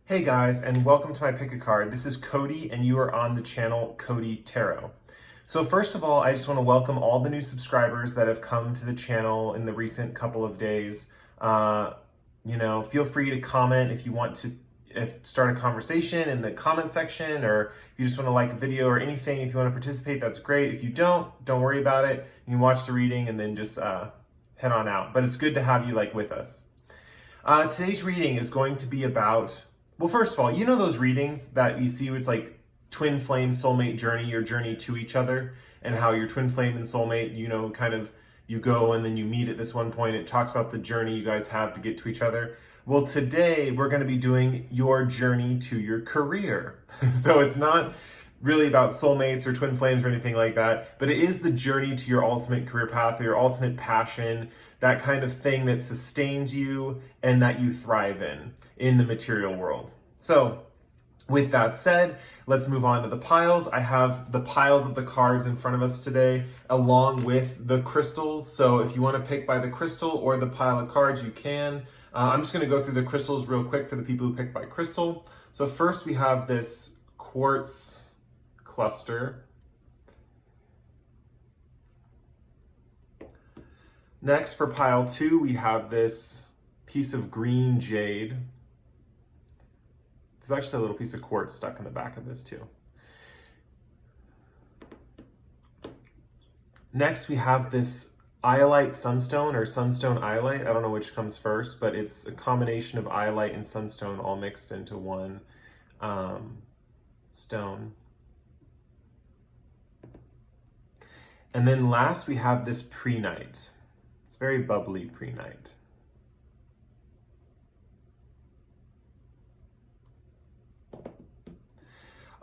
Hey guys, and welcome to my Pick a Card. This is Cody, and you are on the channel Cody Tarot. So first of all, I just want to welcome all the new subscribers that have come to the channel in the recent couple of days. Feel free to comment if you want to start a conversation in the comment section, or if you just want to like a video or anything. If you want to participate, that's great. If you don't worry about it. You can watch the reading and then just head on out. But it's good to have you with us. Today's reading is going to be about, well, first of all, you know those readings that you see, it's like twin flame soulmate journey, your journey to each other, and how your twin flame and soulmate, you go and then you meet at this one point. It talks about the journey you guys have to get to each other. Well, today we're going to be doing your journey to your career. So it's not really about soulmates or twin flames or anything like that, but it is the journey to your ultimate career path or your ultimate passion, that kind of thing that sustains you and that you thrive in the material world. So with that said, let's move on to the piles. I have the piles of the cards in front of us today, along with the crystals. So if you want to pick by the crystal or the pile of cards, you can. I'm just going to go through the crystals real quick for the people who pick by crystal. So first we have this quartz cluster. Next, for pile 2, we have this piece of green jade. There's actually a little piece of quartz stuck in the back of this too. Next, we have this Iolite Sunstone, or Sunstone Iolite. I don't know which comes first, but it's a combination of Iolite and Sunstone all mixed into one stone. And then last, we have this Prehnite. It's very bubbly Prehnite.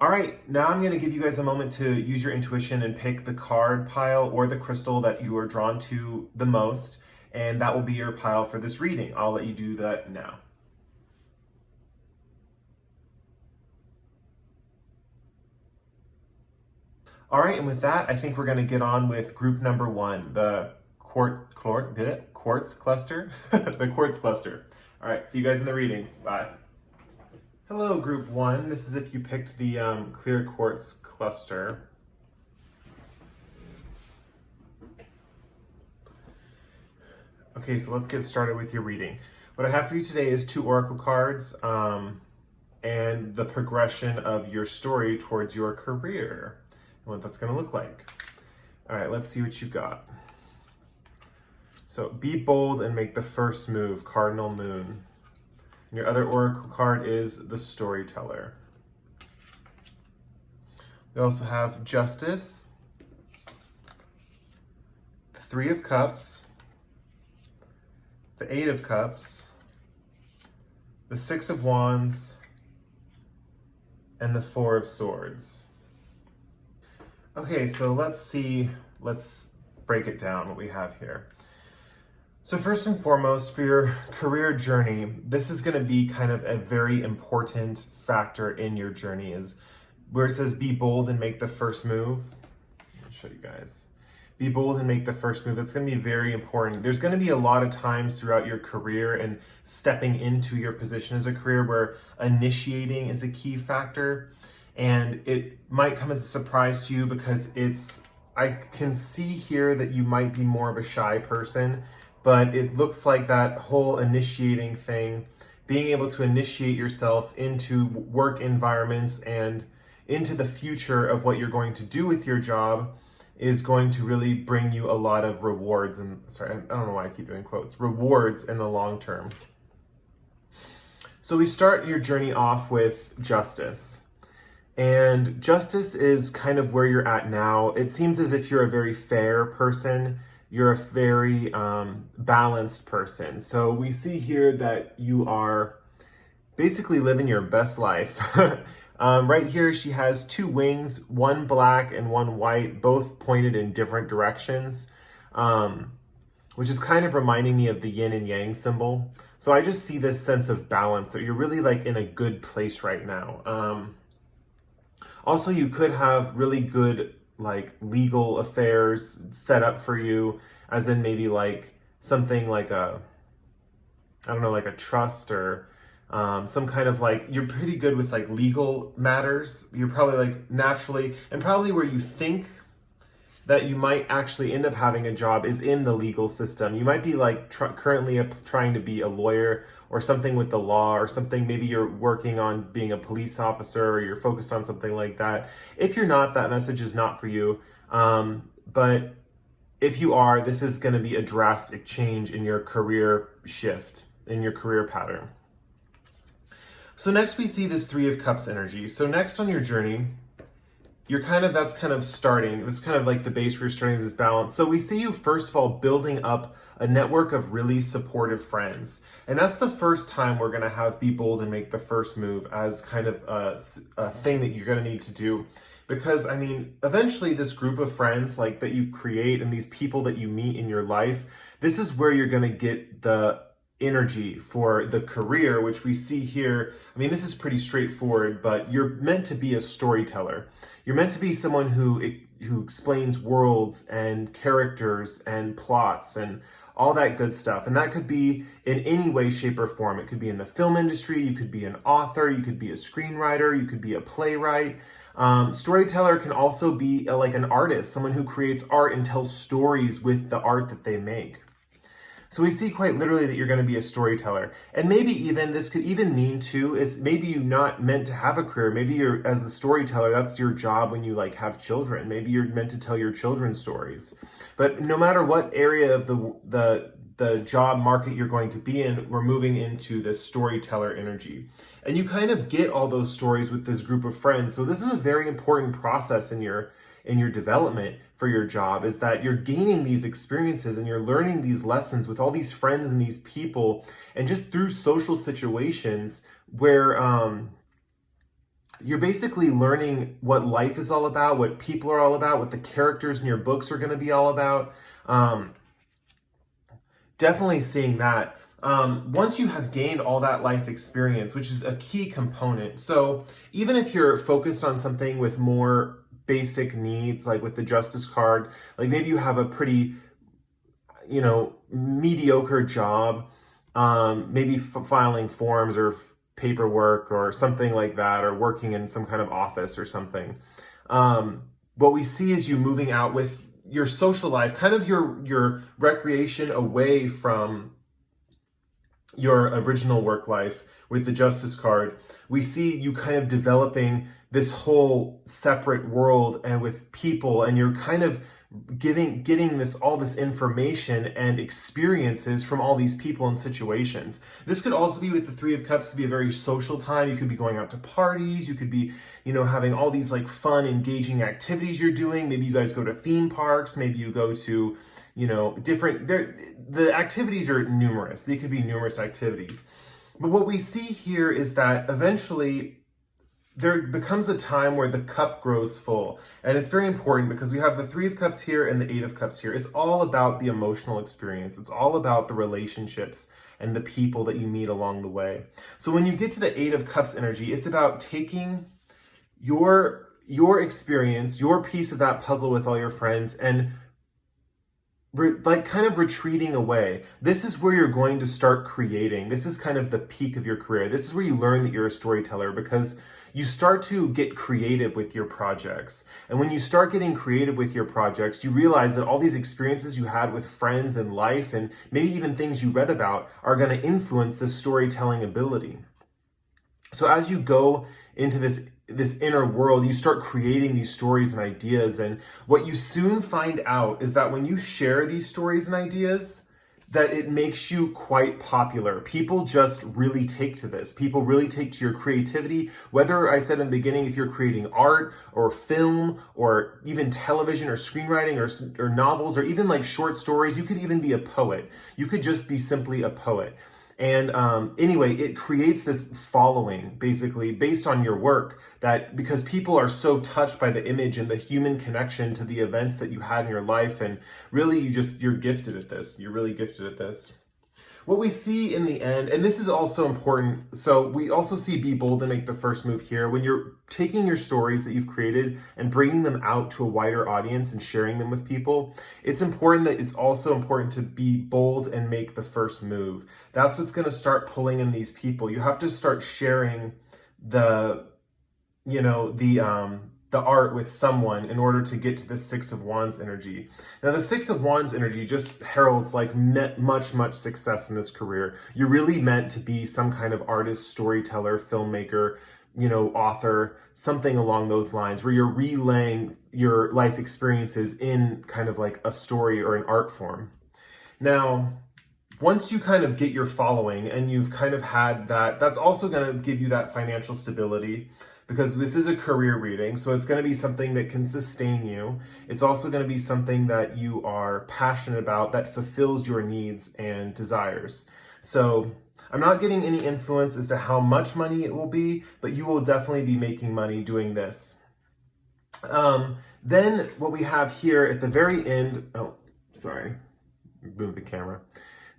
All right, now I'm going to give you guys a moment to use your intuition and pick the card pile or the crystal that you are drawn to the most, and that will be your pile for this reading. I'll let you do that now. All right, and with that, I think we're going to get on with group number 1, the quartz cluster. The quartz cluster. All right, see you guys in the readings. Bye. Hello, group 1. This is if you picked the clear quartz cluster. Okay, so let's get started with your reading. What I have for you today is 2 oracle cards and the progression of your story towards your career and what that's going to look like. All right, let's see what you got. So be bold and make the first move, Cardinal Moon. And your other oracle card is the Storyteller. We also have Justice, the 3 of Cups, the 8 of Cups, the 6 of Wands, and the 4 of Swords. Okay, so let's break it down what we have here. So first and foremost, for your career journey, this is going to be kind of a very important factor in your journey, is where it says be bold and make the first move. I'll show you guys. Be bold and make the first move. It's going to be very important. There's going to be a lot of times throughout your career and stepping into your position as a career where initiating is a key factor. And it might come as a surprise to you because I can see here that you might be more of a shy person. But it looks like that whole initiating thing, being able to initiate yourself into work environments and into the future of what you're going to do with your job, is going to really bring you a lot of rewards. And sorry, I don't know why I keep doing quotes. Rewards in the long term. So we start your journey off with Justice. And Justice is kind of where you're at now. It seems as if you're a very fair person. You're a very balanced person. So we see here that you are basically living your best life. Right here, she has 2 wings, one black and one white, both pointed in different directions, which is kind of reminding me of the yin and yang symbol. So I just see this sense of balance. So you're really in a good place right now. Also, you could have really good legal affairs set up for you, as in maybe something like a trust or some kind of like, you're pretty good with like legal matters. You're probably like naturally, and probably where you think that you might actually end up having a job is in the legal system. You might be like currently trying to be a lawyer or something with the law or something. Maybe you're working on being a police officer or you're focused on something like that. If you're not, that message is not for you. But if you are, this is going to be a drastic change in your career shift, in your career pattern. So next we see this Three of Cups energy. So next on your journey, that's kind of starting. That's kind of like the base where you're starting this balance. So we see you, first of all, building up a network of really supportive friends. And that's the first time we're going to have be bold and make the first move as kind of a thing that you're going to need to do. Because, I mean, eventually this group of friends like that you create and these people that you meet in your life, this is where you're going to get the energy for the career, which we see here. I mean, this is pretty straightforward, but you're meant to be a storyteller. You're meant to be someone who explains worlds and characters and plots and all that good stuff. And that could be in any way, shape, or form. It could be in the film industry. You could be an author. You could be a screenwriter. You could be a playwright. Storyteller can also be like an artist, someone who creates art and tells stories with the art that they make. So we see quite literally that you're going to be a storyteller. And maybe even, this could even mean too, is maybe you're not meant to have a career. Maybe you're, as a storyteller, that's your job when you like have children. Maybe you're meant to tell your children's stories. But no matter what area of the job market you're going to be in, we're moving into this storyteller energy. And you kind of get all those stories with this group of friends. So this is a very important process in your development for your job, is that you're gaining these experiences and you're learning these lessons with all these friends and these people, and just through social situations where you're basically learning what life is all about, what people are all about, what the characters in your books are going to be all about. Definitely seeing that. Once you have gained all that life experience, which is a key component. So even if you're focused on something with more basic needs, like with the Justice card, like maybe you have a pretty, mediocre job, maybe filing forms or paperwork or something like that, or working in some kind of office or something. What we see is you moving out with your social life, kind of your recreation away from your original work life with the Justice card. We see you kind of developing this whole separate world and with people, and you're kind of getting all this information and experiences from all these people and situations. This could also be with the Three of Cups, could be a very social time. You could be going out to parties. You could be, having all these like fun, engaging activities you're doing. Maybe you guys go to theme parks. Maybe you go to, the activities are numerous. They could be numerous activities. But what we see here is that eventually there becomes a time where the cup grows full. And it's very important because we have the Three of Cups here and the Eight of Cups here. It's all about the emotional experience. It's all about the relationships and the people that you meet along the way. So when you get to the Eight of Cups energy, it's about taking your experience, your piece of that puzzle with all your friends, and kind of retreating away. This is where you're going to start creating. This is kind of the peak of your career. This is where you learn that you're a storyteller, because you start to get creative with your projects. And when you start getting creative with your projects, you realize that all these experiences you had with friends and life, and maybe even things you read about, are going to influence this storytelling ability. So as you go into this inner world, you start creating these stories and ideas. And what you soon find out is that when you share these stories and ideas, that it makes you quite popular. People just really take to this. People really take to your creativity. Whether, I said in the beginning, if you're creating art or film or even television or screenwriting or novels or even like short stories, you could even be a poet. You could just be simply a poet. And anyway, it creates this following, basically, based on your work, that because people are so touched by the image and the human connection to the events that you had in your life, and really you're gifted at this. You're really gifted at this. what we see in the end, and this is also important, so we also see be bold and make the first move here. When you're taking your stories that you've created and bringing them out to a wider audience and sharing them with people, it's also important to be bold and make the first move. That's what's going to start pulling in these people. You have to start sharing the art with someone in order to get to the Six of Wands energy. Now, the Six of Wands energy just heralds like much success in this career. You're really meant to be some kind of artist, storyteller, filmmaker, author, something along those lines, where you're relaying your life experiences in kind of like a story or an art form. Now, once you kind of get your following and you've kind of had that, that's also going to give you that financial stability, because this is a career reading. So it's going to be something that can sustain you. It's also going to be something that you are passionate about, that fulfills your needs and desires. So I'm not getting any influence as to how much money it will be, but you will definitely be making money doing this. Then what we have here at the very end, move the camera.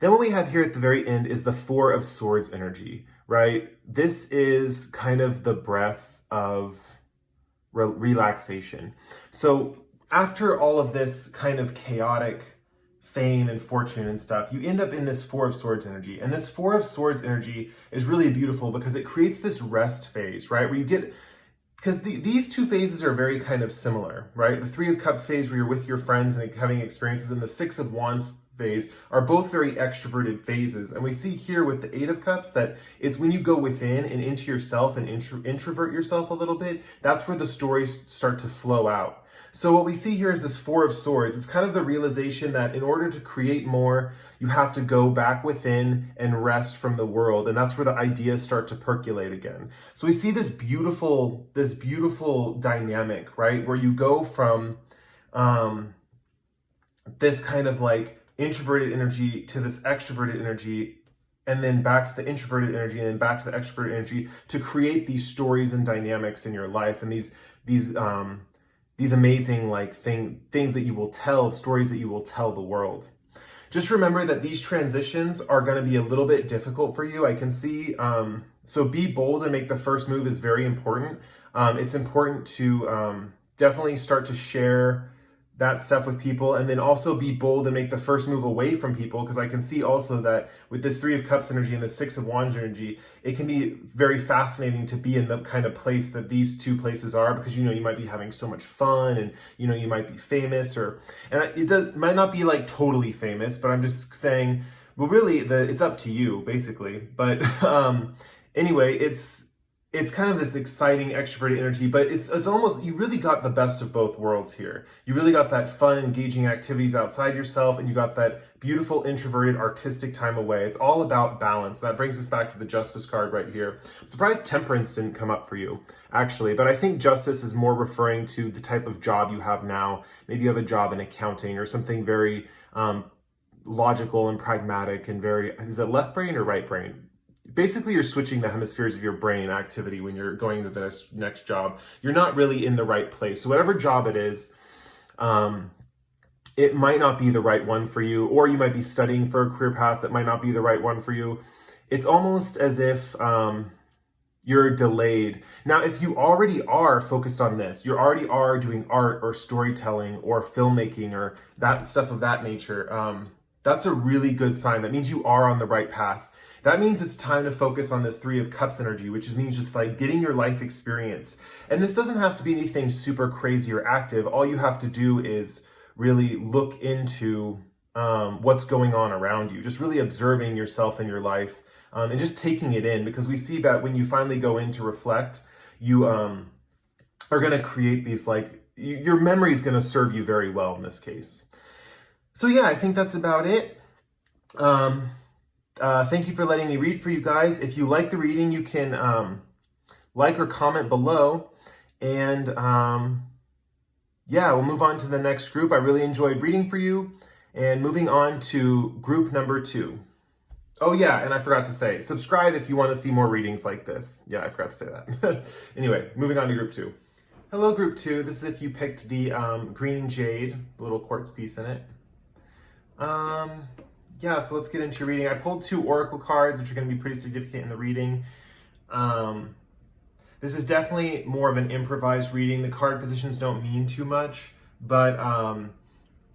Then what we have here at the very end is the Four of Swords energy, right? This is kind of the breath of relaxation. So after all of this kind of chaotic fame and fortune and stuff, you end up in this Four of Swords energy. And this Four of Swords energy is really beautiful because it creates this rest phase, right? Where you get, because these two phases are very kind of similar, right? The Three of Cups phase where you're with your friends and having experiences, and the Six of Wands phase are both very extroverted phases. And we see here with the Eight of Cups that it's when you go within and into yourself and introvert yourself a little bit, that's where the stories start to flow out. So what we see here is this Four of Swords. It's kind of the realization that in order to create more, you have to go back within and rest from the world. And that's where the ideas start to percolate again. So we see this beautiful dynamic, right? Where you go from this kind of like introverted energy to this extroverted energy, and then back to the introverted energy, and then back to the extroverted energy, to create these stories and dynamics in your life, and these amazing like things that you will tell, stories that you will tell the world. Just remember that these transitions are going to be a little bit difficult for you. I can see, so be bold and make the first move is very important. It's important to definitely start to share that stuff with people, and then also be bold and make the first move away from people, because I can see also that with this Three of Cups energy and the Six of Wands energy, it can be very fascinating to be in the kind of place that these two places are, because you might be having so much fun, and you might be famous, and might not be like totally famous, but I'm just saying, well, really it's up to you basically. But anyway, it's kind of this exciting extroverted energy, but it's almost, you really got the best of both worlds here. You really got that fun, engaging activities outside yourself, and you got that beautiful introverted artistic time away. It's all about balance. That brings us back to the Justice card right here. I'm surprised Temperance didn't come up for you, actually, but I think Justice is more referring to the type of job you have now. Maybe you have a job in accounting or something very logical and pragmatic and is it left brain or right brain? Basically, you're switching the hemispheres of your brain activity when you're going to the next job. You're not really in the right place. So whatever job it is, it might not be the right one for you, or you might be studying for a career path that might not be the right one for you. It's almost as if you're delayed. Now, if you already are focused on this, you already are doing art or storytelling or filmmaking or that stuff of that nature, that's a really good sign. That means you are on the right path. That means it's time to focus on this Three of Cups energy, which means just like getting your life experience. And this doesn't have to be anything super crazy or active. All you have to do is really look into what's going on around you, just really observing yourself and your life, and just taking it in, because we see that when you finally go in to reflect, you are going to create these, like, your memory is going to serve you very well in this case. So yeah, I think that's about it. Thank you for letting me read for you guys. If you like the reading, you can like or comment below. And yeah, we'll move on to the next group. I really enjoyed reading for you. And moving on to group number 2. Oh yeah, and I forgot to say, subscribe if you want to see more readings like this. Yeah, I forgot to say that. Anyway, moving on to group 2. Hello, group 2. This is if you picked the green Jade, the little quartz piece in it. yeah, so let's get into your reading. I pulled 2 oracle cards, which are going to be pretty significant in the reading. This is definitely more of an improvised reading. The card positions don't mean too much, but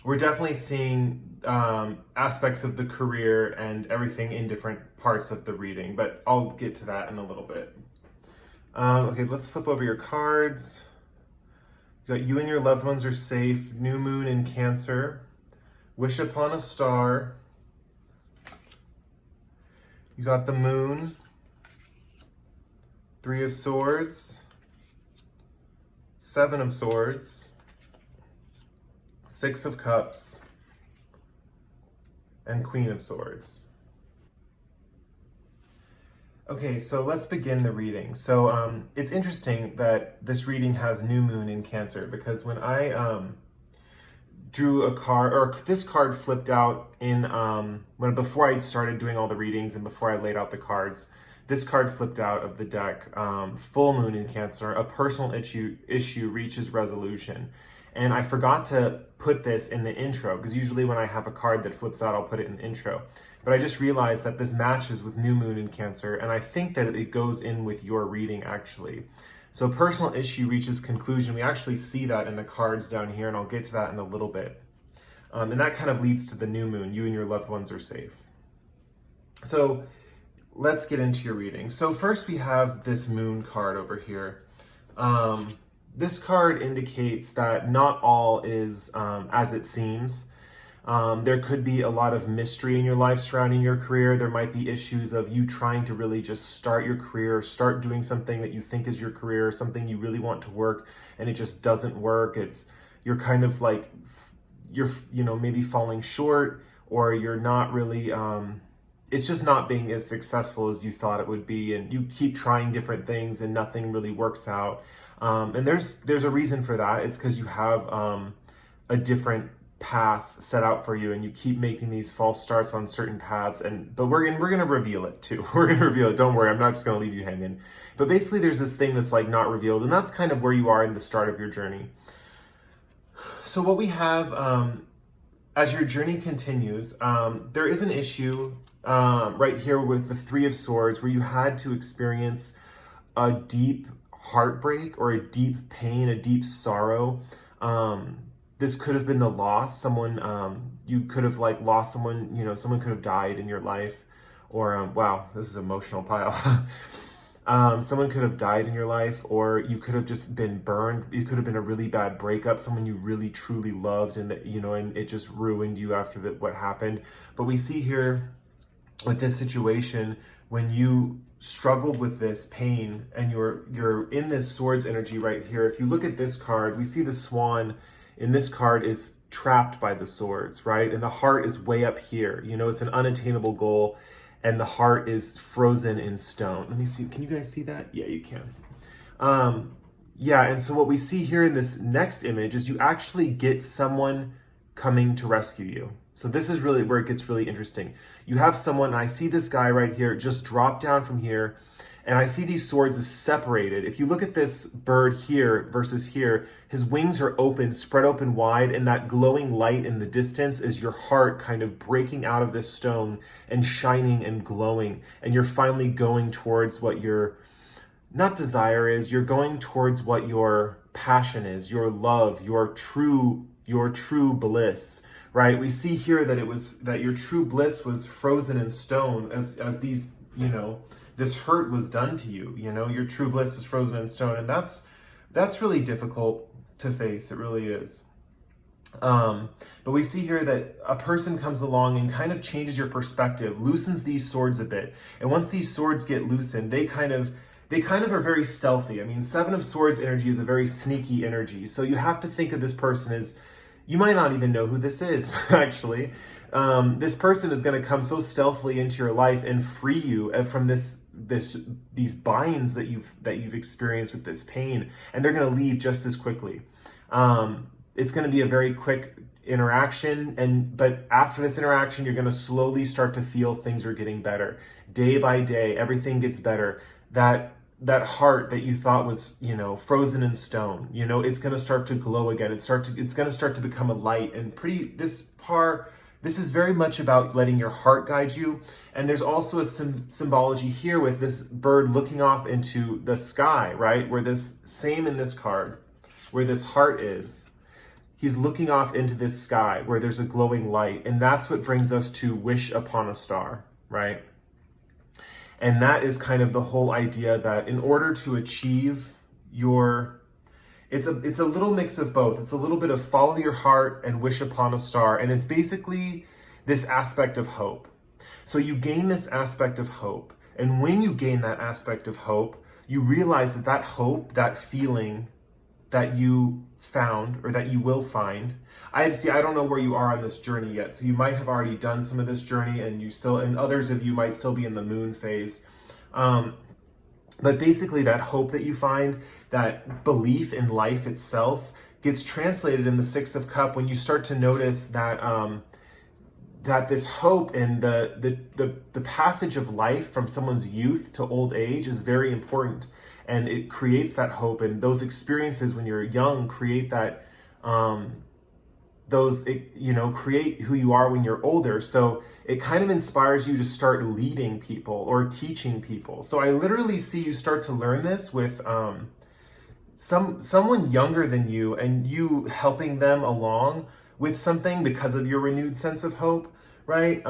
we're definitely seeing aspects of the career and everything in different parts of the reading, but I'll get to that in a little bit. Okay, let's flip over your cards. You got you and your loved ones are safe, new moon in Cancer, wish upon a star. You got the moon, 3 of Swords, 7 of Swords, 6 of Cups, and Queen of Swords. Okay, so let's begin the reading. So it's interesting that this reading has new moon in Cancer, because when I drew a card, or this card flipped out in before I started doing all the readings and before I laid out the cards, this card flipped out of the deck. Full moon in Cancer, a personal issue reaches resolution. And I forgot to put this in the intro, because usually when I have a card that flips out, I'll put it in the intro. But I just realized that this matches with new moon in Cancer, and I think that it goes in with your reading actually. So personal issue reaches conclusion. We actually see that in the cards down here, and I'll get to that in a little bit. And that kind of leads to the new moon. You and your loved ones are safe. So let's get into your reading. So first we have this moon card over here. This card indicates that not all is as it seems. There could be a lot of mystery in your life surrounding your career. There might be issues of you trying to really just start your career, start doing something that you think is your career, something you really want to work, and it just doesn't work. You're kind of like, you're maybe falling short, or you're not really, it's just not being as successful as you thought it would be, and you keep trying different things and nothing really works out. And there's a reason for that. It's because you have a different path set out for you, and you keep making these false starts on certain paths. But we're gonna reveal it too. We're gonna reveal it. Don't worry, I'm not just gonna leave you hanging. But basically, there's this thing that's like not revealed, and that's kind of where you are in the start of your journey. So what we have as your journey continues, there is an issue right here with the 3 of Swords, where you had to experience a deep heartbreak or a deep pain, a deep sorrow. This could have been the loss. You could have lost someone, someone could have died in your life, or wow, this is an emotional pile. Someone could have died in your life, or you could have just been burned. It could have been a really bad breakup, someone you really truly loved, and and it just ruined you after what happened. But we see here with this situation, when you struggled with this pain and you're in this Swords energy right here. If you look at this card, we see the swan in this card is trapped by the swords, right? And the heart is way up here. It's an unattainable goal, and the heart is frozen in stone. Let me see. Can you guys see that? Yeah, you can. Yeah, and so what we see here in this next image is you actually get someone coming to rescue you. So this is really where it gets really interesting. You have someone, and I see this guy right here just drop down from here, and I see these swords as separated. If you look at this bird here versus here, his wings are open, spread open wide, and that glowing light in the distance is your heart kind of breaking out of this stone and shining and glowing. And you're finally going towards what your, not desire is, you're going towards what your passion is, your love, your true bliss. Right, we see here that your true bliss was frozen in stone as these, this hurt was done to you. Your true bliss was frozen in stone, and that's really difficult to face. It really is. But we see here that a person comes along and kind of changes your perspective, loosens these swords a bit, and once these swords get loosened, they kind of are very stealthy. I mean, 7 of Swords energy is a very sneaky energy, so you have to think of this person as, you might not even know who this is, actually. This person is going to come so stealthily into your life and free you from these binds that you've experienced with this pain, and they're going to leave just as quickly. It's going to be a very quick interaction, but after this interaction, you're going to slowly start to feel things are getting better. Day by day, everything gets better. That heart that you thought was, frozen in stone, it's going to start to glow again. It's going to start to become a light, and this This is very much about letting your heart guide you. And there's also a symbology here with this bird looking off into the sky, right? Where this, same in this card, where this heart is. He's looking off into this sky where there's a glowing light. And that's what brings us to wish upon a star, right? And that is kind of the whole idea that in order to achieve your, it's a little mix of both. It's a little bit of follow your heart and wish upon a star. And it's basically this aspect of hope. So you gain this aspect of hope. And when you gain that aspect of hope, you realize that that hope, that feeling that you found or that you will find, I don't know where you are on this journey yet. So you might have already done some of this journey and others of you might still be in the moon phase. But basically that hope that you find, that belief in life itself, gets translated in the Six of Cups when you start to notice that that this hope and the passage of life from someone's youth to old age is very important. And it creates that hope, and those experiences when you're young create that, create who you are when you're older. So it kind of inspires you to start leading people or teaching people. So I literally see you start to learn this with someone younger than you, and you helping them along with something because of your renewed sense of hope, right?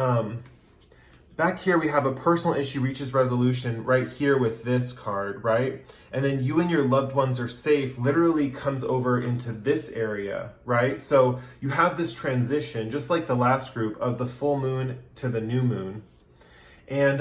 Back here, we have a personal issue reaches resolution right here with this card, right? And then you and your loved ones are safe literally comes over into this area, right? So you have this transition, just like the last group, of the full moon to the new moon. And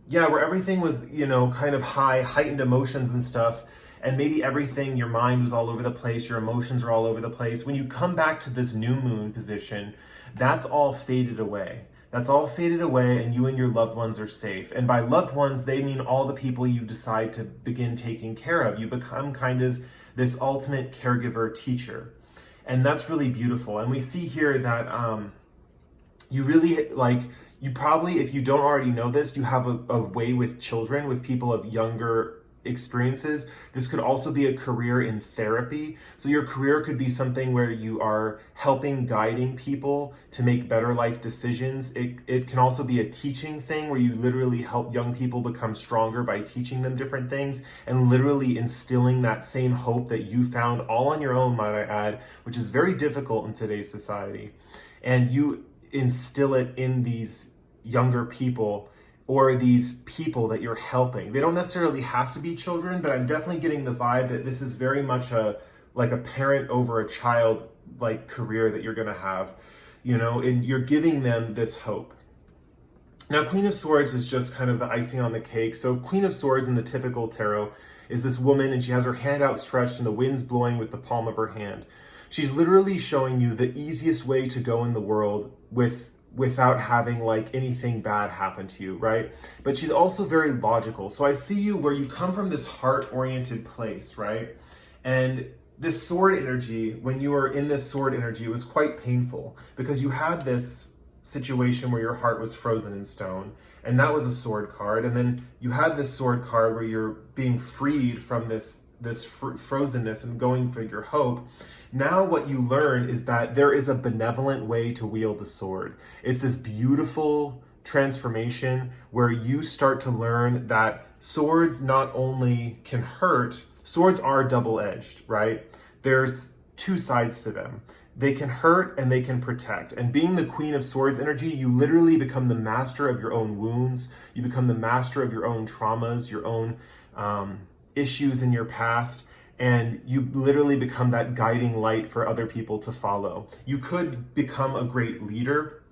where everything was, kind of heightened emotions and stuff, and maybe everything, your mind was all over the place, your emotions are all over the place. When you come back to this new moon position, that's all faded away. That's all faded away, and you and your loved ones are safe. And by loved ones, they mean all the people you decide to begin taking care of. You become kind of this ultimate caregiver teacher. And that's really beautiful. And we see here that you really, you probably, if you don't already know this, you have a way with children, with people of younger experiences. This could also be a career in therapy. So your career could be something where you are helping, guiding people to make better life decisions. It can also be a teaching thing where you literally help young people become stronger by teaching them different things and literally instilling that same hope that you found all on your own, might I add, which is very difficult in today's society. And you instill it in these younger people or these people that you're helping. They don't necessarily have to be children, but I'm definitely getting the vibe that this is very much a parent over a child career that you're gonna have, and you're giving them this hope. Now, Queen of Swords is just kind of the icing on the cake. So Queen of Swords in the typical tarot is this woman, and she has her hand outstretched and the wind's blowing with the palm of her hand. She's literally showing you the easiest way to go in the world without having anything bad happen to you, right? But she's also very logical. So I see you where you come from this heart-oriented place, right? And this sword energy, when you were in this sword energy, it was quite painful because you had this situation where your heart was frozen in stone, and that was a sword card. And then you had this sword card where you're being freed from this frozenness and going for your hope. Now what you learn is that there is a benevolent way to wield the sword. It's this beautiful transformation where you start to learn that swords not only can hurt, swords are double-edged, right? There's two sides to them. They can hurt and they can protect. And being the Queen of Swords energy, you literally become the master of your own wounds. You become the master of your own traumas, your own issues in your past. And you literally become that guiding light for other people to follow. You could become a great leader.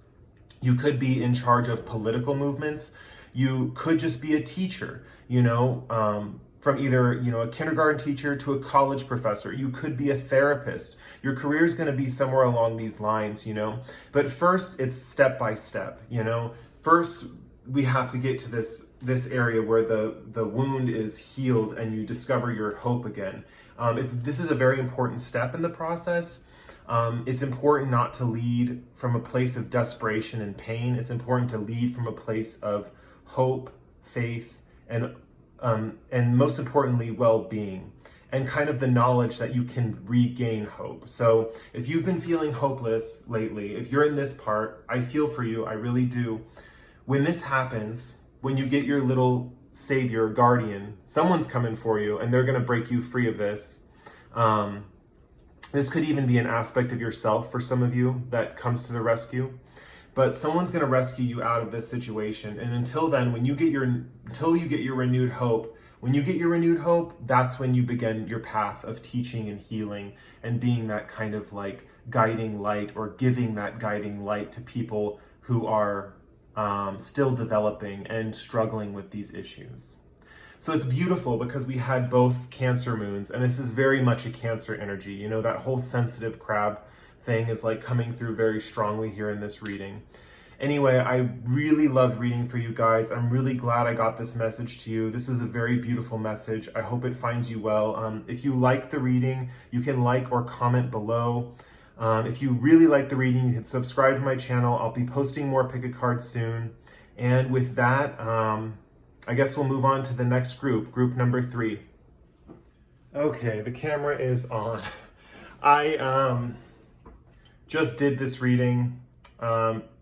You could be in charge of political movements. You could just be a teacher, from either, a kindergarten teacher to a college professor. You could be a therapist. Your career is going to be somewhere along these lines, But first, it's step by step, First, we have to get to this area where the wound is healed and you discover your hope again. This is a very important step in the process. It's important not to lead from a place of desperation and pain. It's important to lead from a place of hope, faith, and most importantly, well-being. and kind of the knowledge that you can regain hope. So if you've been feeling hopeless lately, if you're in this part, I feel for you, I really do. When this happens, when you get your little savior, guardian, someone's coming for you and they're gonna break you free of this. This could even be an aspect of yourself for some of you that comes to the rescue. But someone's gonna rescue you out of this situation. And until then, until you get your renewed hope, when you get your renewed hope, that's when you begin your path of teaching and healing and being that kind of like guiding light, or giving that guiding light to people who are still developing and struggling with these issues. So it's beautiful because we had both Cancer moons, and this is very much a Cancer energy. You know, that whole sensitive crab thing is like coming through very strongly here in this reading. Anyway, I really loved reading for you guys. I'm really glad I got this message to you. This was a very beautiful message. I hope it finds you well. If you like the reading, you can like or comment below. If you really like the reading, you can subscribe to my channel. I'll be posting more pick-a-cards soon. And with that, I guess we'll move on to the next group number 3. Okay, the camera is on. I just did this reading,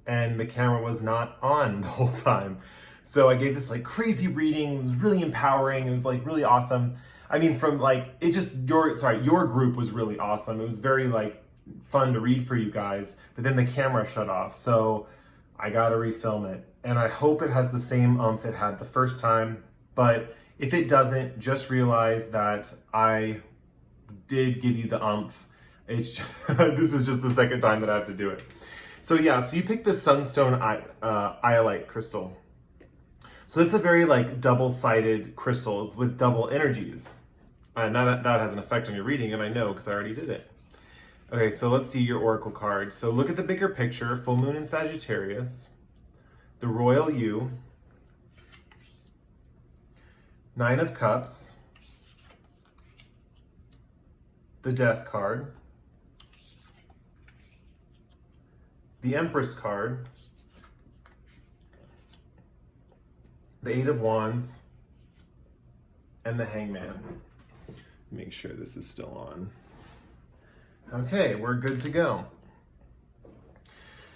and the camera was not on the whole time. So I gave this like crazy reading. It was really empowering. It was like really awesome. I mean, from like, your group was really awesome. It was very like fun to read for you guys, but then the camera shut off. So I gotta refilm it. And I hope it has the same oomph it had the first time. But if it doesn't, just realize that I did give you the oomph. It's this is just the second time that I have to do it. So yeah, so you picked the Sunstone Iolite crystal. So it's a very like double-sided crystal. It's with double energies. And that has an effect on your reading, and I know because I already did it. Okay, so let's see your oracle card. So look at the bigger picture. Full moon in Sagittarius. The Royal You. 9 of Cups. The Death card. The Empress card. The 8 of Wands. And the Hangman. Make sure this is still on. Okay, we're good to go.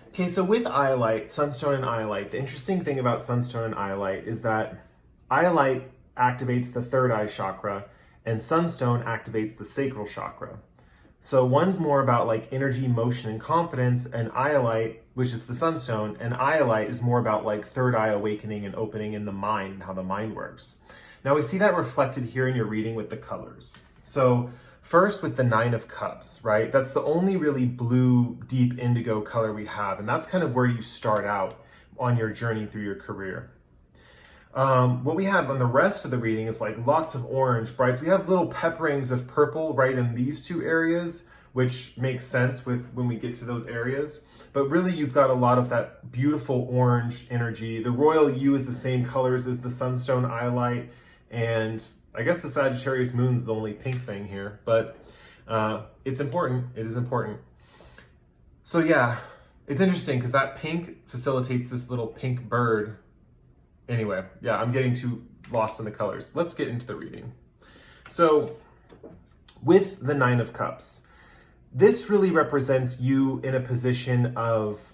Okay, so with Iolite, Sunstone and Iolite, the interesting thing about Sunstone and Iolite is that Iolite activates the third eye chakra and Sunstone activates the sacral chakra. So one's more about like energy, motion, and confidence, and Iolite, which is the Sunstone, and Iolite is more about like third eye awakening and opening in the mind and how the mind works. Now we see that reflected here in your reading with the colors. So first with the 9 of Cups, right? That's the only really blue, deep indigo color we have. And that's kind of where you start out on your journey through your career. What we have on the rest of the reading is like lots of orange, brights. We have little pepperings of purple right in these two areas, which makes sense with when we get to those areas. But really you've got a lot of that beautiful orange energy. The Royal You is the same colors as the Sunstone Iolite, and I guess the Sagittarius moon is the only pink thing here, but it's important. It is important. So yeah, it's interesting because that pink facilitates this little pink bird. Anyway, yeah, I'm getting too lost in the colors. Let's get into the reading. So with the 9 of Cups, this really represents you in a position of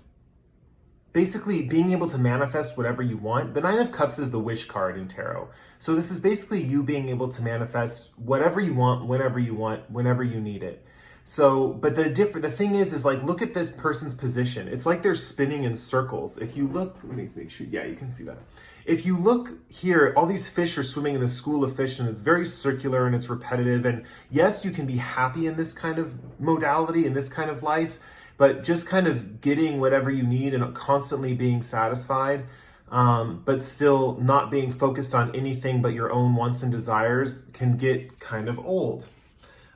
basically being able to manifest whatever you want. The 9 of Cups is the wish card in tarot. So this is basically you being able to manifest whatever you want, whenever you need it. So, but the thing is like, look at this person's position. It's like they're spinning in circles. If you look, let me make sure, yeah, you can see that. If you look here, all these fish are swimming in the school of fish, and it's very circular and it's repetitive. And yes, you can be happy in this kind of modality, in this kind of life, but just kind of getting whatever you need and constantly being satisfied, but still not being focused on anything but your own wants and desires can get kind of old.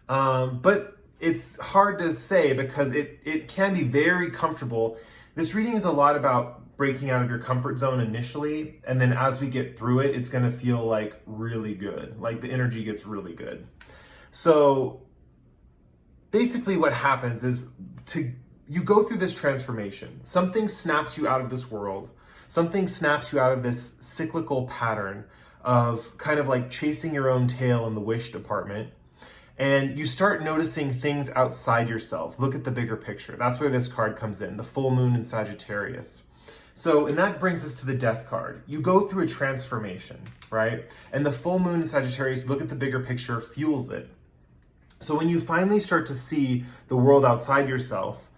But it's hard to say because it can be very comfortable. This reading is a lot about breaking out of your comfort zone initially, and then as we get through it, it's gonna feel like really good, like the energy gets really good. So basically what happens is you go through this transformation. Something snaps you out of this world. Something snaps you out of this cyclical pattern of kind of like chasing your own tail in the wish department. And you start noticing things outside yourself. Look at the bigger picture. That's where this card comes in, the full moon in Sagittarius. So, and that brings us to the death card. You go through a transformation, right? And the full moon in Sagittarius, look at the bigger picture, fuels it. So when you finally start to see the world outside yourself,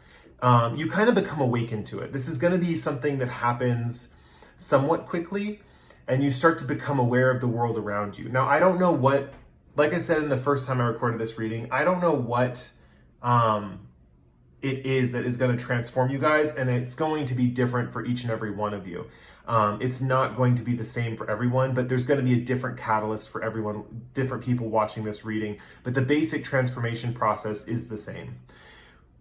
you kind of become awakened to it. This is going to be something that happens somewhat quickly, and you start to become aware of the world around you. Now, I don't know what, like I said in the first time I recorded this reading, I don't know what it is that is going to transform you guys, and it's going to be different for each and every one of you. It's not going to be the same for everyone, but there's going to be a different catalyst for everyone, different people watching this reading, but the basic transformation process is the same.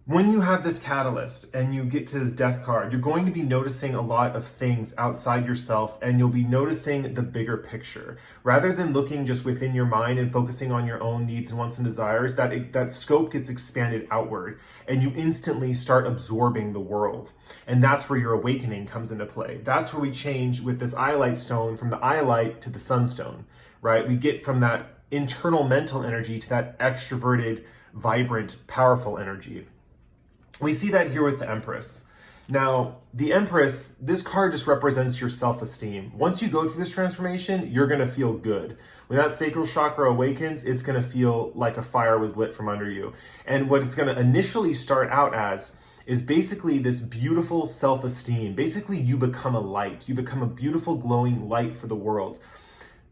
When you have this catalyst and you get to this death card, you're going to be noticing a lot of things outside yourself, and you'll be noticing the bigger picture. Rather than looking just within your mind and focusing on your own needs and wants and desires, that scope gets expanded outward, and you instantly start absorbing the world. And that's where your awakening comes into play. That's where we change with this Iolite stone from the Iolite to the Sunstone, right? We get from that internal mental energy to that extroverted, vibrant, powerful energy. We see that here with the Empress. Now, the Empress, this card just represents your self-esteem. Once you go through this transformation, you're going to feel good. When that sacral chakra awakens, it's going to feel like a fire was lit from under you. And what it's going to initially start out as is basically this beautiful self-esteem. Basically, you become a light. You become a beautiful, glowing light for the world.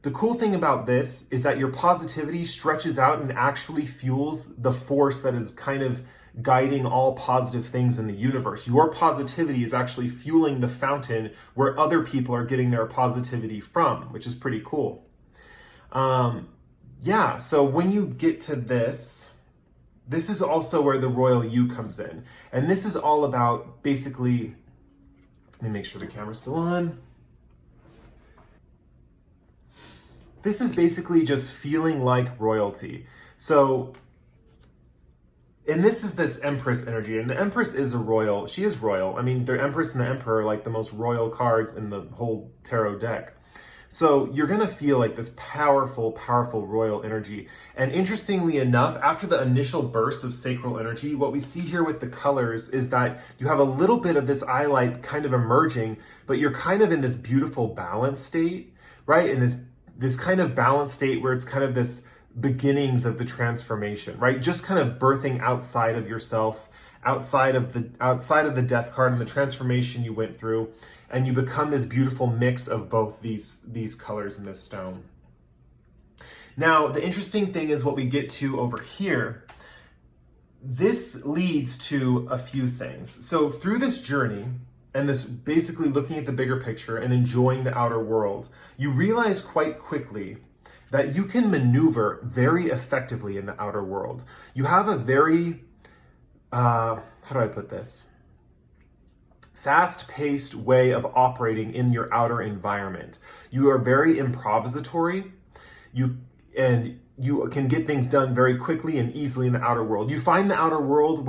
The cool thing about this is that your positivity stretches out and actually fuels the force that is kind of guiding all positive things in the universe. Your positivity is actually fueling the fountain where other people are getting their positivity from, which is pretty cool. So when you get to this is also where the royal you comes in. And this is all about basically, let me make sure the camera's still on. This is basically just feeling like royalty. And this is this Empress energy, and the Empress is a royal. She is royal. I mean, the Empress and the Emperor are like the most royal cards in the whole tarot deck. So you're going to feel like this powerful, powerful royal energy. And interestingly enough, after the initial burst of sacral energy, what we see here with the colors is that you have a little bit of this Iolite kind of emerging, but you're kind of in this beautiful balance state, right? In this kind of balance state where it's kind of this beginnings of the transformation, right? Just kind of birthing outside of yourself, outside of the death card and the transformation you went through, and you become this beautiful mix of both these colors in this stone. Now, the interesting thing is what we get to over here. This leads to a few things. So through this journey, and this basically looking at the bigger picture and enjoying the outer world, you realize quite quickly that you can maneuver very effectively in the outer world. You have a very, how do I put this? Fast-paced way of operating in your outer environment. You are very improvisatory. You can get things done very quickly and easily in the outer world. You find the outer world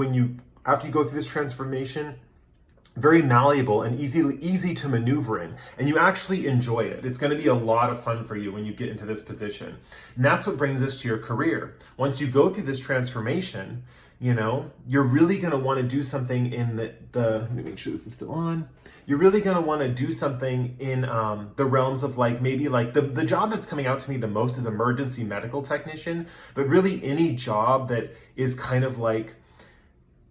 after you go through this transformation, very malleable and easy to maneuver in, and you actually enjoy it. It's going to be a lot of fun for you when you get into this position. And that's what brings us to your career. Once you go through this transformation, you're really going to want to do something in let me make sure this is still on. You're really going to want to do something in the realms of maybe the job that's coming out to me the most is emergency medical technician, but really any job that is kind of like,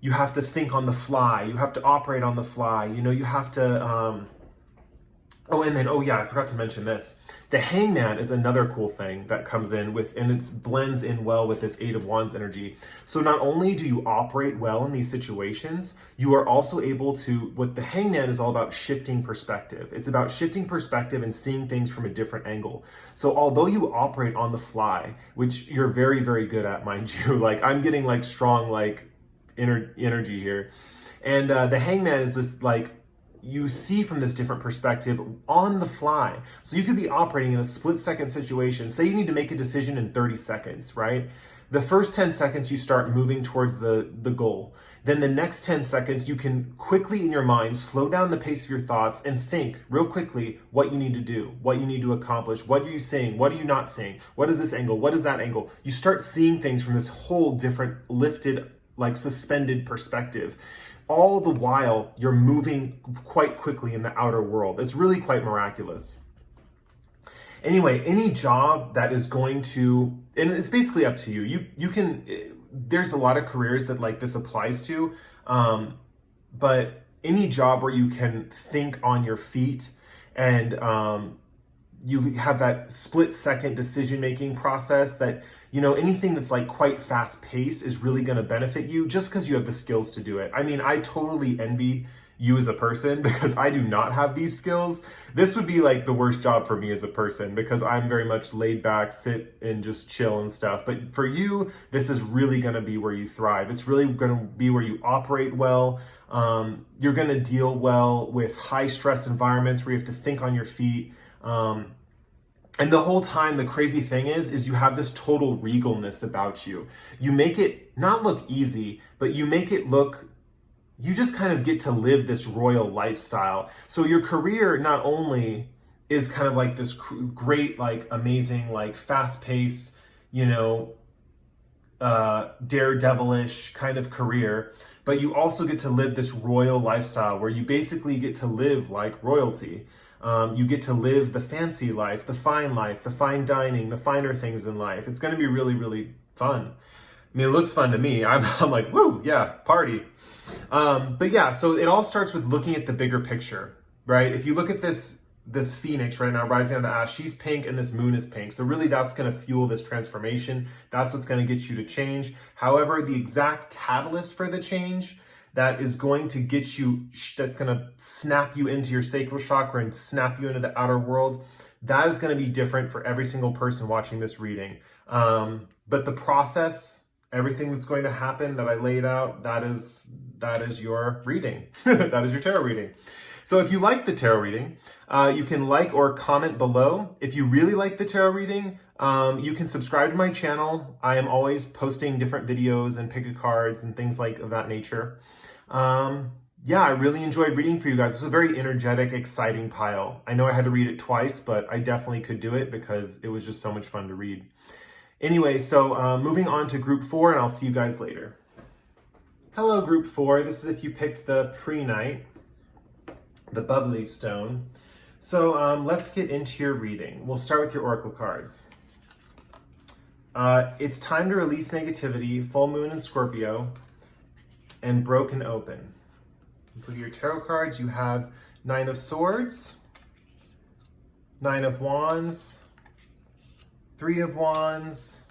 you have to think on the fly. You have to operate on the fly. You have to, I forgot to mention this. The Hangman is another cool thing that comes in and it blends in well with this Eight of Wands energy. So not only do you operate well in these situations, you are also able to, what the Hangman is all about, shifting perspective. It's about shifting perspective and seeing things from a different angle. So although you operate on the fly, which you're very, very good at, mind you, I'm getting strong, energy here. And the Hangman is this you see from this different perspective on the fly. So you could be operating in a split second situation. Say you need to make a decision in 30 seconds, right? The first 10 seconds, you start moving towards the goal. Then the next 10 seconds, you can quickly in your mind slow down the pace of your thoughts and think real quickly what you need to do, what you need to accomplish, what are you saying, what are you not saying, what is this angle, what is that angle. You start seeing things from this whole different lifted, like suspended perspective. All the while, you're moving quite quickly in the outer world. It's really quite miraculous. Anyway, any job that is going to, and it's basically up to you. You can, there's a lot of careers that like this applies to, but any job where you can think on your feet and you have that split second decision making process that, you know, anything that's like quite fast paced is really going to benefit you just because you have the skills to do it. I mean, I totally envy you as a person because I do not have these skills. This would be like the worst job for me as a person because I'm very much laid back, sit and just chill and stuff. But for you, this is really going to be where you thrive. It's really going to be where you operate well. You're going to deal well with high stress environments where you have to think on your feet. And the whole time, the crazy thing is you have this total regalness about you. You make it not look easy, but you make it look, you just kind of get to live this royal lifestyle. So your career not only is kind of like this great, like amazing, like fast paced, you know, daredevilish kind of career, but you also get to live this royal lifestyle where you basically get to live like royalty. You get to live the fancy life, the fine dining, the finer things in life. It's going to be really, really fun. I mean, it looks fun to me. I'm like, woo, yeah, party. But yeah, so it all starts with looking at the bigger picture, right? If you look at this phoenix right now rising on the ash, she's pink and this moon is pink. So really that's going to fuel this transformation. That's what's going to get you to change. However, the exact catalyst for the change that is going to get you, that's going to snap you into your sacral chakra and snap you into the outer world, that is going to be different for every single person watching this reading. But the process, everything that's going to happen that I laid out, that is your reading. That is your tarot reading. So if you like the tarot reading, you can like or comment below. If you really like the tarot reading, you can subscribe to my channel. I am always posting different videos and pick-a-cards and things like of that nature. Yeah, I really enjoyed reading for you guys. It's a very energetic, exciting pile. I know I had to read it twice, but I definitely could do it because it was just so much fun to read. Anyway, so moving on to group 4, and I'll see you guys later. Hello, group 4. This is if you picked the Prehnite, the Bubbly stone. So let's get into your reading. We'll start with your oracle cards. It's time to release negativity, full moon in Scorpio, and broken open. So your tarot cards, you have 9 of Swords, 9 of Wands, 3 of Wands,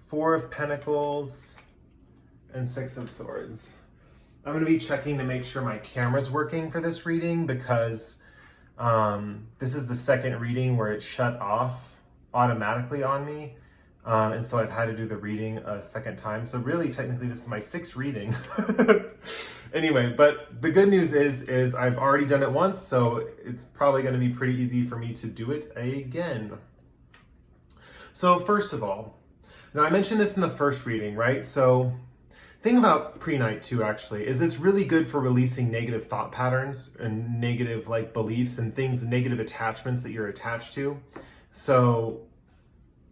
4 of Pentacles, and 6 of Swords. I'm going to be checking to make sure my camera's working for this reading because this is the second reading where it shut off automatically on me. And so I've had to do the reading a second time. So really, technically, this is my 6th reading. Anyway, but the good news is I've already done it once, so it's probably going to be pretty easy for me to do it again. So first of all, now I mentioned this in the first reading, right? So thing about Prehnite too, actually, is it's really good for releasing negative thought patterns and negative like beliefs and things, negative attachments that you're attached to. So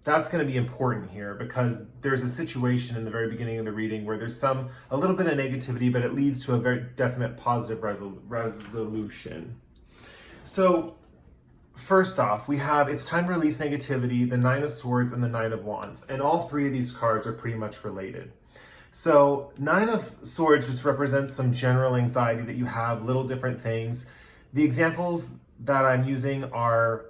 that's going to be important here because there's a situation in the very beginning of the reading where there's a little bit of negativity, but it leads to a very definite positive resolution. So first off, we have it's time to release negativity, the 9 of Swords, and the 9 of Wands. And all 3 of these cards are pretty much related. So 9 of Swords just represents some general anxiety that you have, little different things. The examples that I'm using are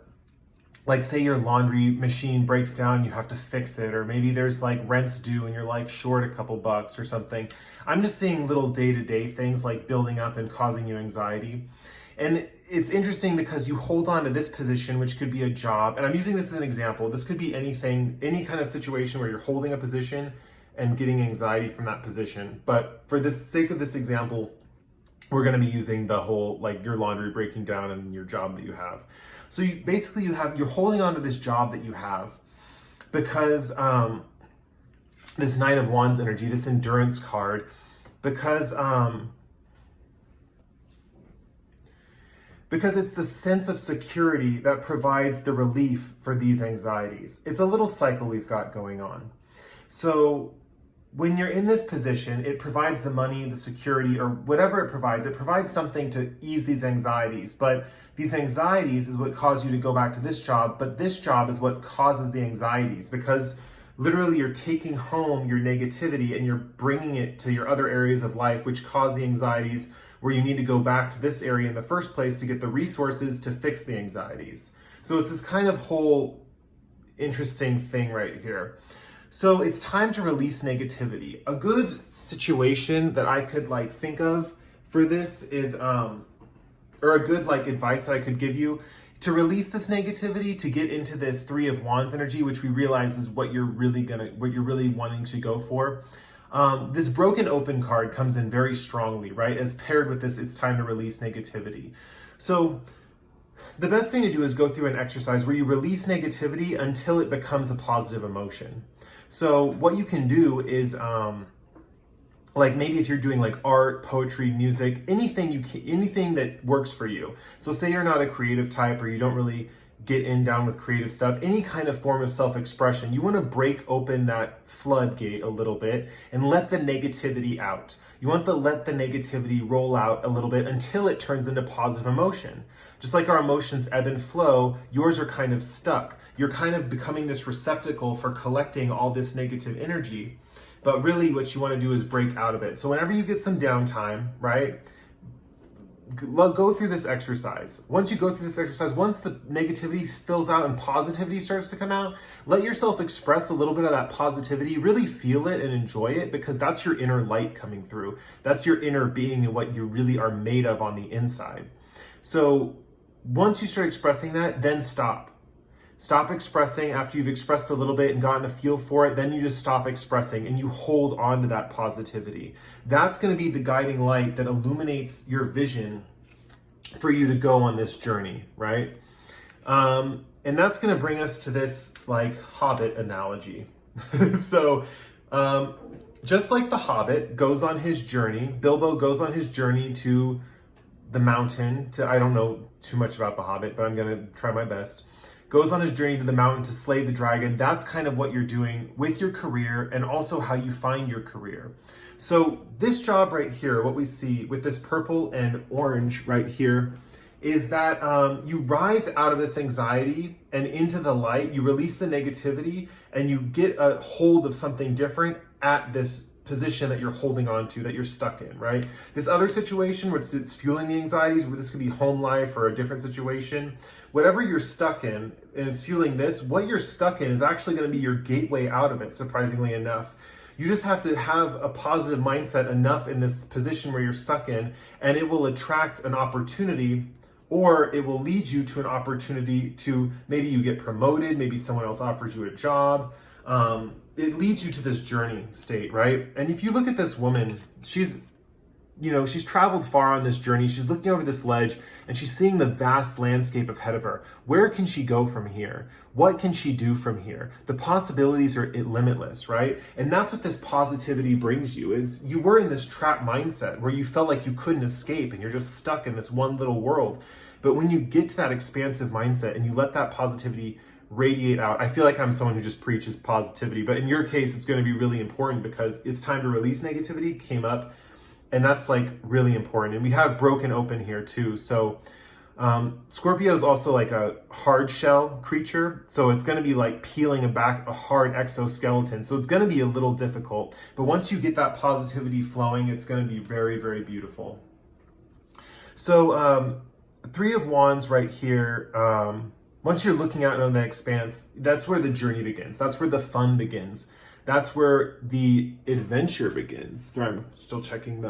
like, say your laundry machine breaks down, you have to fix it, or maybe there's like rent's due and you're like short a couple bucks or something. I'm just seeing little day-to-day things like building up and causing you anxiety. And it's interesting because you hold on to this position, which could be a job. And I'm using this as an example. This could be anything, any kind of situation where you're holding a position and getting anxiety from that position. But for the sake of this example, we're going to be using the whole, like your laundry breaking down and your job that you have. So you're holding on to this job that you have because this Nine of Wands energy, this endurance card, because it's the sense of security that provides the relief for these anxieties. It's a little cycle we've got going on. So when you're in this position, it provides the money, the security, or whatever it provides something to ease these anxieties. But these anxieties is what cause you to go back to this job, but this job is what causes the anxieties, because literally you're taking home your negativity and you're bringing it to your other areas of life, which cause the anxieties, where you need to go back to this area in the first place to get the resources to fix the anxieties. So it's this kind of whole interesting thing right here. So it's time to release negativity. A good situation that I could think of for this is, or a good advice that I could give you to release this negativity, to get into this Three of Wands energy, which we realize is what you're really wanting to go for. This Broken Open card comes in very strongly, right? As paired with this, it's time to release negativity. So the best thing to do is go through an exercise where you release negativity until it becomes a positive emotion. So what you can do is, maybe if you're doing art, poetry, music, anything that works for you. So say you're not a creative type, or you don't really get down with creative stuff, any kind of form of self-expression, you want to break open that floodgate a little bit and let the negativity out. You want to let the negativity roll out a little bit until it turns into positive emotion. Just like our emotions ebb and flow, yours are kind of stuck. You're kind of becoming this receptacle for collecting all this negative energy. But really what you want to do is break out of it. So whenever you get some downtime, right, go through this exercise. Once you go through this exercise, once the negativity fills out and positivity starts to come out, let yourself express a little bit of that positivity. Really feel it and enjoy it, because that's your inner light coming through. That's your inner being and what you really are made of on the inside. So once you start expressing that, then stop. Stop expressing after you've expressed a little bit and gotten a feel for it. Then you just stop expressing and you hold on to that positivity. That's going to be the guiding light that illuminates your vision for you to go on this journey, right? And that's going to bring us to this Hobbit analogy. So just like the Hobbit goes on his journey, Bilbo goes on his journey to the mountain I don't know too much about the Hobbit, but I'm going to try my best. Goes on his journey to the mountain to slay the dragon. That's kind of what you're doing with your career, and also how you find your career. So this job right here, what we see with this purple and orange right here, is that you rise out of this anxiety and into the light. You release the negativity and you get a hold of something different at this position that you're holding on to, that you're stuck in, right? This other situation where it's fueling the anxieties, where this could be home life or a different situation, whatever you're stuck in and it's fueling this, what you're stuck in is actually going to be your gateway out of it, surprisingly enough. You just have to have a positive mindset enough in this position where you're stuck in, and it will attract an opportunity, or it will lead you to an opportunity to, maybe you get promoted, maybe someone else offers you a job. It leads you to this journey state, right? And if you look at this woman, she's traveled far on this journey. She's looking over this ledge and she's seeing the vast landscape ahead of her. Where can she go from here? What can she do from here? The possibilities are limitless, right? And that's what this positivity brings you, is you were in this trap mindset where you felt like you couldn't escape and you're just stuck in this one little world. But when you get to that expansive mindset and you let that positivity radiate out, I feel like I'm someone who just preaches positivity, but in your case, it's going to be really important because it's time to release negativity came up, and that's really important. And we have Broken Open here too. So Scorpio is also a hard shell creature. So it's going to be peeling back a hard exoskeleton. So it's going to be a little difficult, but once you get that positivity flowing, it's going to be very, very beautiful. So Three of Wands right here, once you're looking out on the expanse, that's where the journey begins. That's where the fun begins. That's where the adventure begins. Sorry, I'm still checking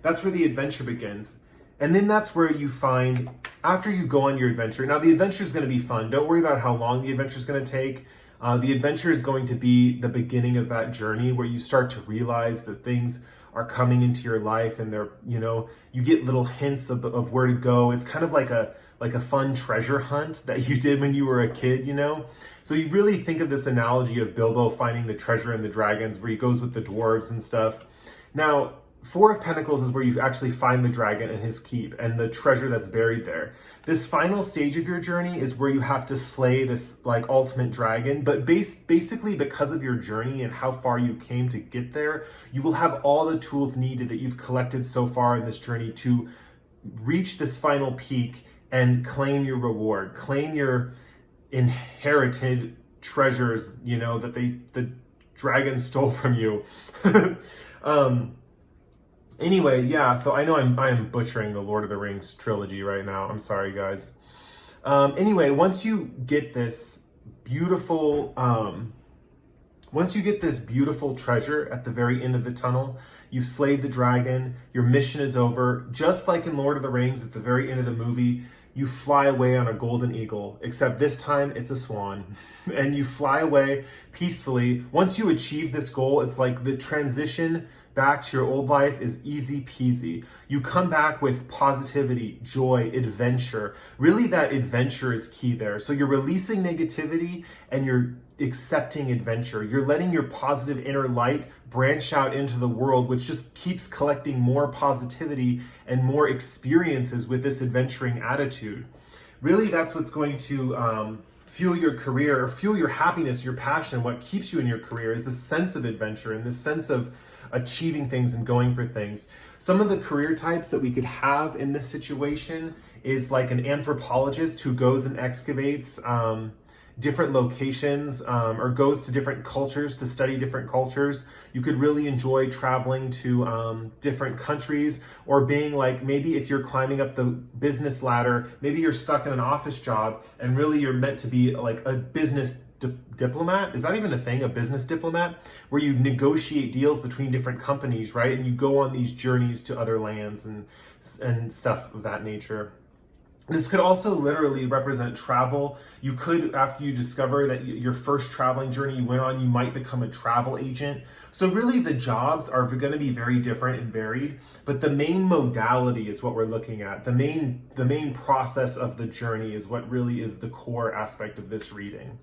that's where the adventure begins. And then that's where you find, after you go on your adventure, now the adventure is going to be fun. Don't worry about how long the adventure is going to take. The adventure is going to be the beginning of that journey where you start to realize that things are coming into your life, and they're, you get little hints of where to go. It's kind of like like a fun treasure hunt that you did when you were a kid, you know? So you really think of this analogy of Bilbo finding the treasure in the dragons, where he goes with the dwarves and stuff. Now, Four of Pentacles is where you actually find the dragon and his keep and the treasure that's buried there. This final stage of your journey is where you have to slay this like ultimate dragon, but basically because of your journey and how far you came to get there, you will have all the tools needed that you've collected so far in this journey to reach this final peak and claim your reward, claim your inherited treasures, you know, that the dragon stole from you. Anyway, yeah, so I know I'm butchering the Lord of the Rings trilogy right now. I'm sorry, guys. Anyway, once you get this beautiful treasure at the very end of the tunnel, you've slayed the dragon, your mission is over. Just like in Lord of the Rings, at the very end of the movie, you fly away on a golden eagle, except this time it's a swan. And you fly away peacefully. Once you achieve this goal, it's like the transition back to your old life is easy peasy. You come back with positivity, joy, adventure. Really, that adventure is key there. So you're releasing negativity and you're accepting adventure. You're letting your positive inner light branch out into the world, which just keeps collecting more positivity and more experiences with this adventuring attitude. Really, that's what's going to fuel your career, or fuel your happiness, your passion. What keeps you in your career is the sense of adventure and the sense of achieving things and going for things. Some of the career types that we could have in this situation is like an anthropologist who goes and excavates different locations, or goes to different cultures to study different cultures. You could really enjoy traveling to different countries, or being like, maybe if you're climbing up the business ladder, maybe you're stuck in an office job and really you're meant to be like a business diplomat. Is that even a thing? A business diplomat, where you negotiate deals between different companies, right? And you go on these journeys to other lands and stuff of that nature. This could also literally represent travel. You could, after you discover that your first traveling journey you went on, you might become a travel agent. So really the jobs are going to be very different and varied, but the main modality is what we're looking at. The main process of the journey is what really is the core aspect of this reading.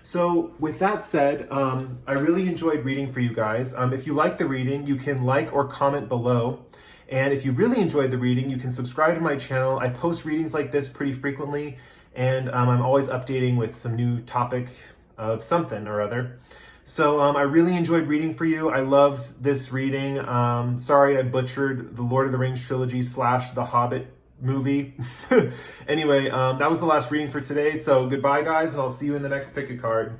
So with that said, I really enjoyed reading for you guys. If you like the reading, you can like or comment below. And if you really enjoyed the reading, you can subscribe to my channel. I post readings like this pretty frequently, and I'm always updating with some new topic of something or other. So I really enjoyed reading for you. I loved this reading. Sorry I butchered the Lord of the Rings trilogy / The Hobbit movie. Anyway, that was the last reading for today. So goodbye, guys, and I'll see you in the next pick a card.